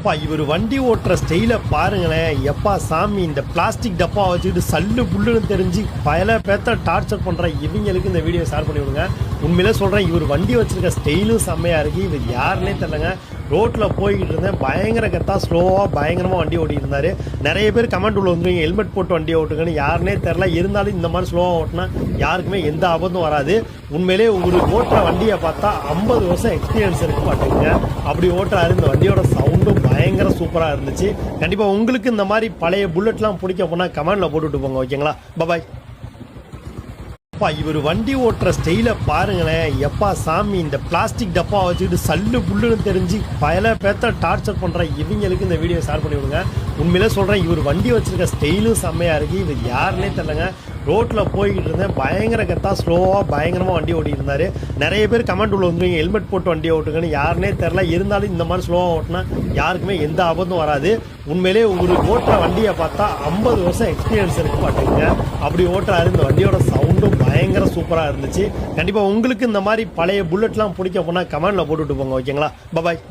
இவர் வண்டி ஓட்டுற ஸ்டைலை பாருங்களேன். எப்பா சாமி, இந்த பிளாஸ்டிக் டப்பா வச்சுக்கிட்டு சல்லு புல்லுன்னு தெரிஞ்சு பல பேர்த்த டார்ச்சர் பண்ணுற இவங்களுக்கு இந்த வீடியோ ஷேர் பண்ணி விடுங்க. உண்மையிலே சொல்கிறேன், இவர் வண்டி வச்சுருக்க ஸ்டைலும் செம்மையாக இருக்குது. இவர் யாருன்னே தெரிலங்க. ரோட்டில் போய்கிட்டு இருந்தேன், பயங்கர கத்தா ஸ்லோவாக பயங்கரமாக வண்டி ஓட்டிகிட்டு இருந்தார். நிறைய பேர் கமெண்ட் உள்ள வந்துருவீங்க, ஹெல்மெட் போட்டு வண்டி ஓட்டுங்கன்னு. யாருன்னே தெரில. இருந்தாலும் இந்த மாதிரி ஸ்லோவாக ஓட்டினா யாருக்குமே எந்த ஆபத்தும் வராது. உண்மையிலே உங்களுக்கு ஓட்டுற வண்டியை பார்த்தா 50 வருஷம் எக்ஸ்பீரியன்ஸ் இருக்கு பார்த்துங்க. அப்படி ஓட்டுறாரு. இந்த வண்டியோட சவுண்டும் பயங்கர சூப்பராக இருந்துச்சு. கண்டிப்பாக உங்களுக்கு இந்த மாதிரி பழைய புல்லட்லாம் பிடிக்க போனால் கமெண்டில் போட்டுவிட்டு போங்க. ஓகேங்களா? பாய். இவர் வண்டி ஓட்டுற ஸ்டைலை பாருங்களேன். எப்பா சாமி, இந்த பிளாஸ்டிக் டப்பா வச்சுக்கிட்டு சல்லு புல்லுன்னு தெரிஞ்சு பல பேர்த்த டார்ச்சர் பண்ணுற இவங்களுக்கு இந்த வீடியோ ஷேர் பண்ணி விடுங்க. உண்மையிலே சொல்கிறேன், இவர் வண்டி வச்சுருக்க ஸ்டைலும் செம்மையாக இருக்குது. இவர் யாருன்னே தெரிலங்க. ரோட்டில் போய்கிட்டு இருந்தேன், பயங்கர கத்தா ஸ்லோவாக பயங்கரமாக வண்டி ஓட்டிகிட்டு இருந்தார். நிறைய பேர் கமெண்ட் உள்ள வந்துருவீங்க, ஹெல்மெட் போட்டு வண்டி ஓட்டுங்கன்னு. யாருன்னே தெரில. இருந்தாலும் இந்த மாதிரி ஸ்லோவாக ஓட்டினா யாருக்குமே எந்த ஆபத்தும் வராது. உண்மையிலே உங்களுக்கு ஓட்டுற வண்டியை பார்த்தா 50 வருஷம் எக்ஸ்பீரியன்ஸ் இருக்கு பார்த்துங்க. அப்படி ஓட்டுறாரு. இந்த வண்டியோட சவுண்டும் பயங்கர சூப்பராக இருந்துச்சு. கண்டிப்பாக உங்களுக்கு இந்த மாதிரி பழைய புல்லட்லாம் பிடிக்க போனால் கமெண்டில் போட்டுவிட்டு போங்க. ஓகேங்களா? பாய்.